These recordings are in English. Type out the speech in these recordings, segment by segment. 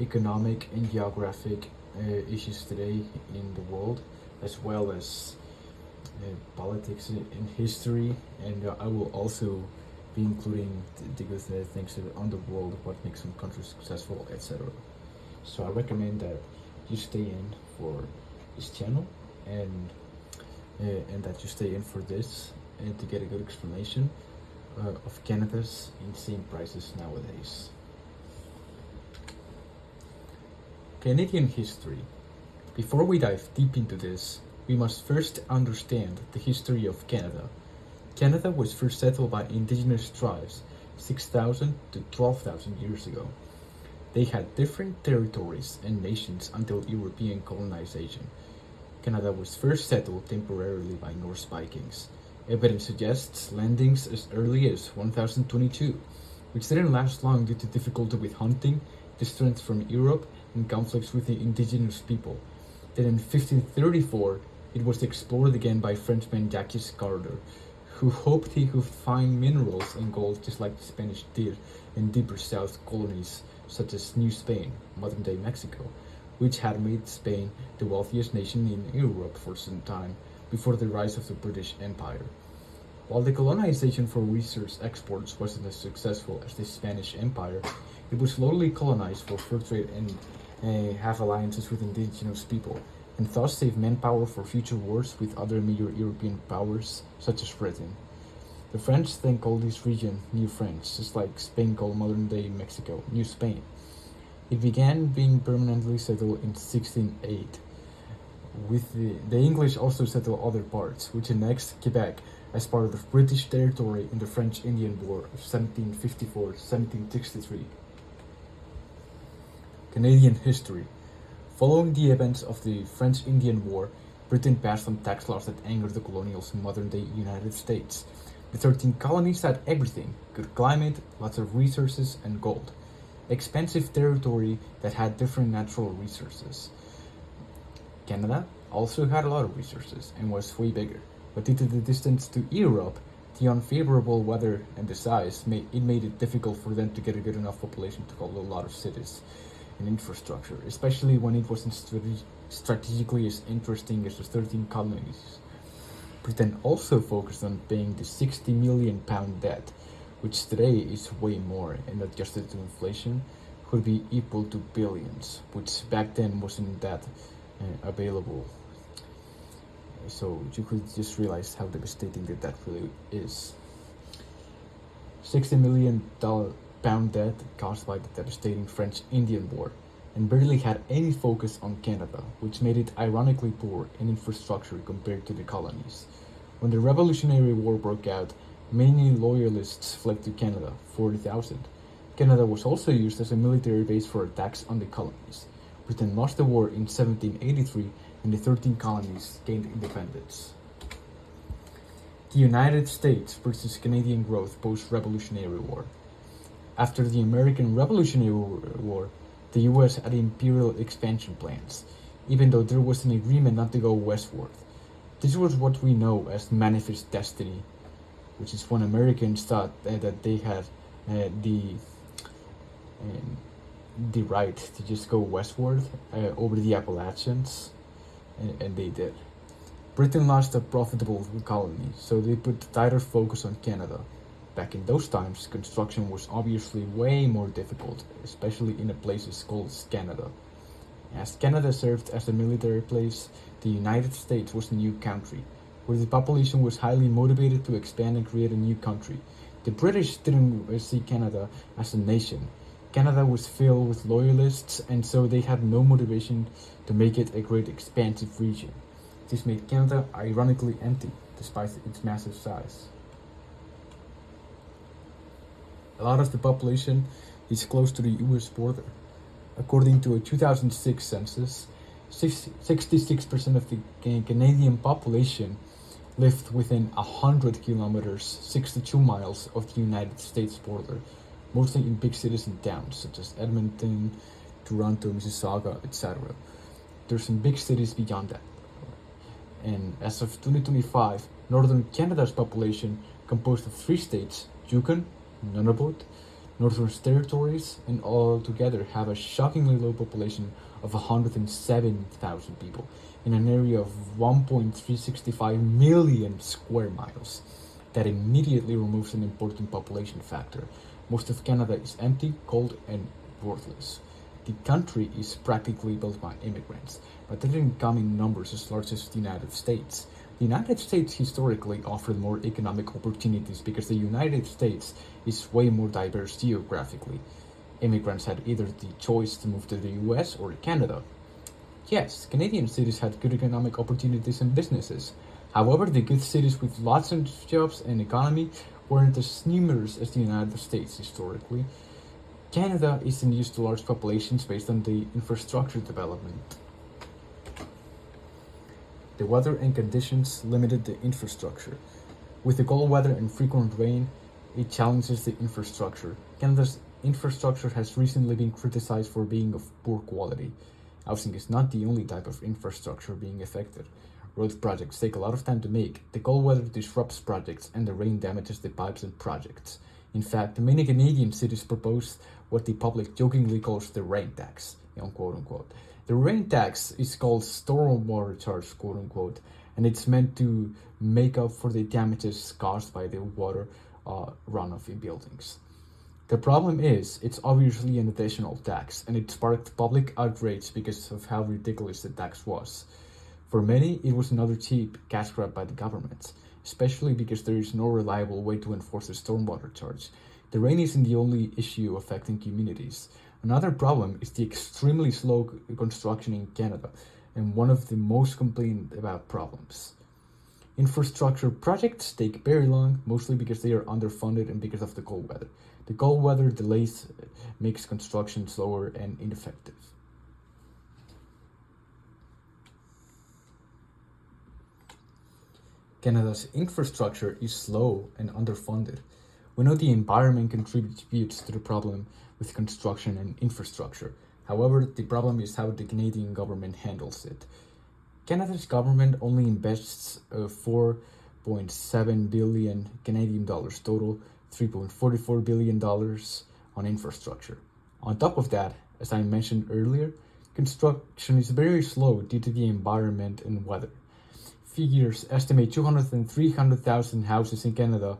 economic and geographic issues today in the world, as well as politics and history. And I will also be including the good things on the world, what makes some countries successful, etc. So I recommend that you stay in for this channel and that you stay in for this and to get a good explanation of Canada's insane prices nowadays. Canadian history. Before we dive deep into this, we must first understand the history of Canada. Canada was first settled by indigenous tribes 6,000 to 12,000 years ago. They had different territories and nations until European colonization. Canada was first settled temporarily by Norse Vikings. Evidence suggests landings as early as 1022, which didn't last long due to difficulty with hunting, distance from Europe, and conflicts with the indigenous people. Then in 1534, it was explored again by Frenchman Jacques Cartier, who hoped he could find minerals and gold just like the Spanish did in deeper south colonies such as New Spain, modern-day Mexico, which had made Spain the wealthiest nation in Europe for some time before the rise of the British Empire. While the colonization for research exports wasn't as successful as the Spanish Empire, it was slowly colonized for fur trade and have alliances with indigenous people, and thus save manpower for future wars with other major European powers such as Britain. The French then called this region New France, just like Spain called modern-day Mexico New Spain. It began being permanently settled in 1608. With the English also settled other parts, which annexed Quebec as part of the British territory in the French-Indian War of 1754-1763. Canadian history. Following the events of the French-Indian War, Britain passed on tax laws that angered the colonials in modern-day United States. The 13 colonies had everything: good climate, lots of resources, and gold. Expensive territory that had different natural resources. Canada also had a lot of resources and was way bigger, but due to the distance to Europe, the unfavorable weather and the size made it difficult for them to get a good enough population to hold a lot of cities and infrastructure, especially when it wasn't strategically as interesting as the 13 colonies. Britain also focused on paying the £60 million debt, which today is way more, and adjusted to inflation could be equal to billions, which back then wasn't that available. So you could just realize how devastating the debt really is. $60 million debt caused by the devastating French-Indian War, and barely had any focus on Canada, which made it ironically poor in infrastructure compared to the colonies. When the Revolutionary War broke out, many loyalists fled to Canada, 40,000. Canada was also used as a military base for attacks on the colonies. Britain lost the war in 1783, and the 13 colonies gained independence. The United States versus Canadian growth post-Revolutionary War. After the American Revolutionary War, the US had imperial expansion plans, even though there was an agreement not to go westward. This was what we know as manifest destiny, which is when Americans thought that they had the right to just go westward over the Appalachians, and they did. Britain lost a profitable colony, so they put tighter focus on Canada. Back in those times, construction was obviously way more difficult, especially in a place called Canada. As Canada served as a military place, the United States was a new country, where the population was highly motivated to expand and create a new country. The British didn't see Canada as a nation. Canada was filled with loyalists, and so they had no motivation to make it a great expansive region. This made Canada ironically empty, despite its massive size. A lot of the population is close to the US border. According to a 2006 census, 66% of the Canadian population lived within 100 kilometers, 62 miles of the United States border, mostly in big cities and towns such as Edmonton, Toronto, Mississauga, etc. There's some big cities beyond that. And as of 2025, Northern Canada's population composed of 3 states: Yukon, Nunavut, Northern Territories and altogether have a shockingly low population of 107,000 people in an area of 1.365 million square miles. That immediately removes an important population factor. Most of Canada is empty, cold, and worthless. The country is practically built by immigrants, but they didn't come in numbers as large as the United States. The United States historically offered more economic opportunities because the United States is way more diverse geographically. Immigrants had either the choice to move to the US or Canada. Yes, Canadian cities had good economic opportunities and businesses. However, the good cities with lots of jobs and economy weren't as numerous as the United States historically. Canada isn't used to large populations based on the infrastructure development. The weather and conditions limited the infrastructure. With the cold weather and frequent rain, it challenges the infrastructure. Canada's infrastructure has recently been criticized for being of poor quality. Housing is not the only type of infrastructure being affected. Road projects take a lot of time to make. The cold weather disrupts projects and the rain damages the pipes and projects. In fact, many Canadian cities propose what the public jokingly calls the rain tax, quote unquote. The rain tax is called stormwater charge, quote unquote, and it's meant to make up for the damages caused by the water runoff in buildings. The problem is, it's obviously an additional tax, and it sparked public outrage because of how ridiculous the tax was. For many, it was another cheap cash grab by the government, especially because there is no reliable way to enforce a stormwater charge. The rain isn't the only issue affecting communities. Another problem is the extremely slow construction in Canada, and one of the most complained about problems. Infrastructure projects take very long, mostly because they are underfunded and because of the cold weather. The cold weather delays makes construction slower and ineffective. Canada's infrastructure is slow and underfunded. We know the environment contributes to the problem with construction and infrastructure. However, the problem is how the Canadian government handles it. Canada's government only invests 4.7 billion Canadian dollars total, $3.44 billion on infrastructure. On top of that, as I mentioned earlier, construction is very slow due to the environment and weather. Figures estimate 200,000 and 300,000 houses in Canada,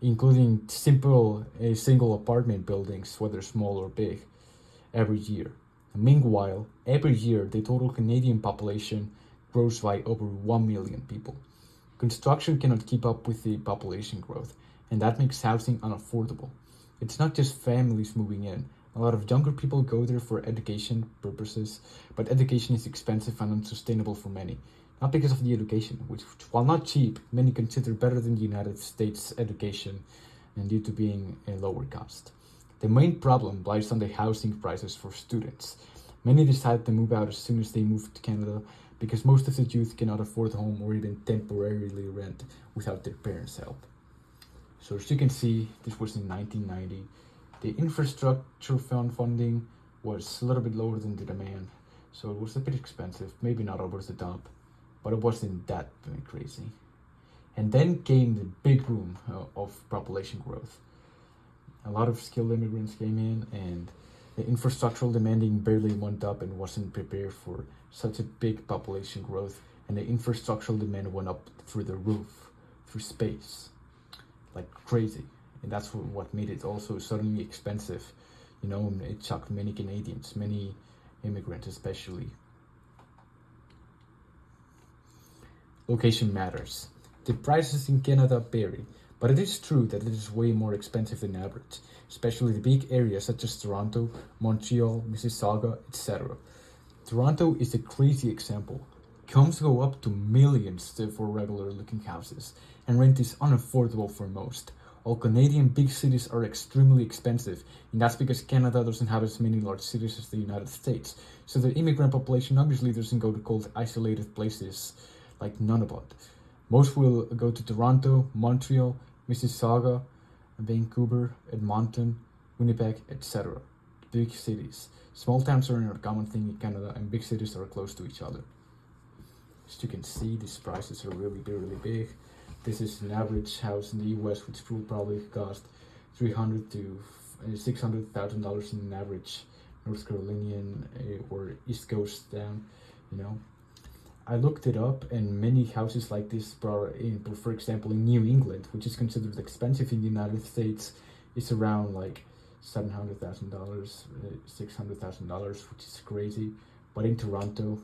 including single apartment buildings, whether small or big, every year. Meanwhile, every year the total Canadian population grows by over 1 million people. Construction cannot keep up with the population growth, and that makes housing unaffordable. It's not just families moving in. A lot of younger people go there for education purposes, but education is expensive and unsustainable for many. Not because of the education, which, while not cheap, many consider better than the United States education, and due to being a lower cost. The main problem lies on the housing prices for students. Many decide to move out as soon as they move to Canada because most of the youth cannot afford a home or even temporarily rent without their parents' help. So as you can see, this was in 1990. The infrastructure fund funding was a little bit lower than the demand, so it was a bit expensive, maybe not over the top, but it wasn't that crazy. And then came the big boom of population growth. A lot of skilled immigrants came in, and the infrastructural demanding barely went up and wasn't prepared for such a big population growth, and the infrastructural demand went up through the roof, through space, like crazy. And that's what made it also suddenly expensive. It shocked many Canadians, many immigrants especially. Location matters. The prices in Canada vary, but it is true that it is way more expensive than average, especially the big areas such as Toronto, Montreal, Mississauga, etc. Toronto is a crazy example. Homes go up to millions for regular looking houses, and rent is unaffordable for most. All Canadian big cities are extremely expensive, and that's because Canada doesn't have as many large cities as the United States, so the immigrant population obviously doesn't go to cold, isolated places like Nunavut. Most will go to Toronto, Montreal, Mississauga, Vancouver, Edmonton, Winnipeg, etc. Big cities. Small towns are a common thing in Canada, and big cities are close to each other. As you can see, these prices are really big. This is an average house in the US, which will probably cost $300,000 to $600,000 in an average North Carolinian or East Coast town, you know. I looked it up, and many houses like this, for example, in New England, which is considered expensive in the United States, is around like $700,000, $600,000, which is crazy. But in Toronto,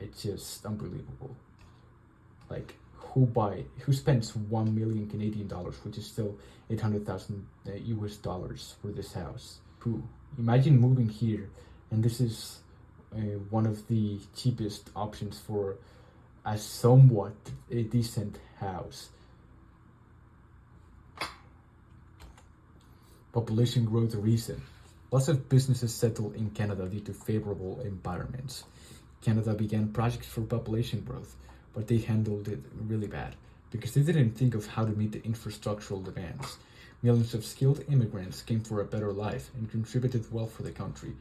it's just unbelievable. Like, who spends 1 million Canadian dollars, which is still 800,000 US dollars for this house? Who? Imagine moving here, and this is one of the cheapest options for a somewhat decent house. Population growth reason. Lots of businesses settled in Canada due to favorable environments. Canada began projects for population growth, but they handled it really bad because they didn't think of how to meet the infrastructural demands. Millions of skilled immigrants came for a better life and contributed well for the country.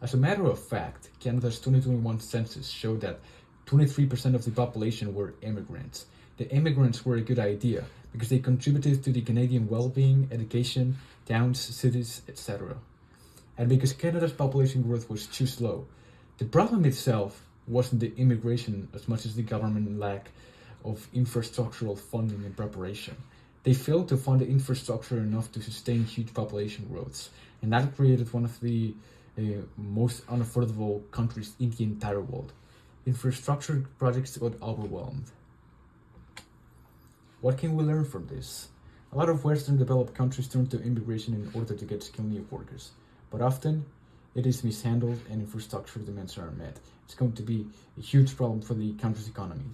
As a matter of fact, Canada's 2021 census showed that 23% of the population were immigrants. The immigrants were a good idea because they contributed to the Canadian well-being, education, towns, cities, etc. And because Canada's population growth was too slow. The problem itself wasn't the immigration as much as the government lack of infrastructural funding and preparation. They failed to fund the infrastructure enough to sustain huge population growths, and that created one of the most unaffordable countries in the entire world. Infrastructure projects got overwhelmed. What can we learn from this? A lot of Western developed countries turn to immigration in order to get skilled new workers, but often it is mishandled and infrastructure demands are met. It's going to be a huge problem for the country's economy.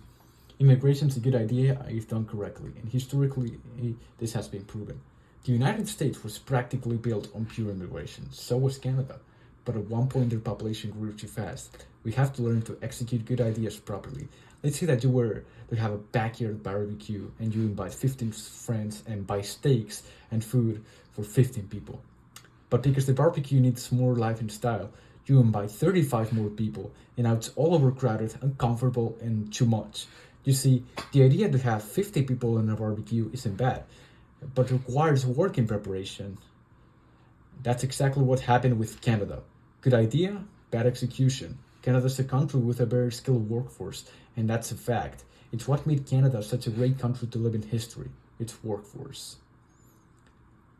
Immigration is a good idea if done correctly, and historically this has been proven. The United States was practically built on pure immigration, so was Canada, but at one point their population grew too fast. We have to learn to execute good ideas properly. Let's say that you were to have a backyard barbecue and you invite 15 friends and buy steaks and food for 15 people. But because the barbecue needs more life and style, you invite 35 more people, and now it's all overcrowded, uncomfortable, and too much. You see, the idea to have 50 people in a barbecue isn't bad, but requires work in preparation. That's exactly what happened with Canada. Good idea, bad execution. Canada's a country with a very skilled workforce, and that's a fact. It's what made Canada such a great country to live in history, its workforce.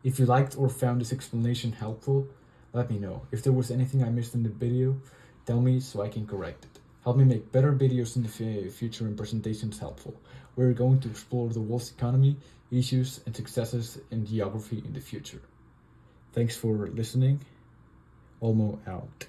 If you liked or found this explanation helpful, let me know. If there was anything I missed in the video, tell me so I can correct it. Help me make better videos in the future and presentations helpful. We're going to explore the world's economy, issues, and successes in geography in the future. Thanks for listening. Olmo out.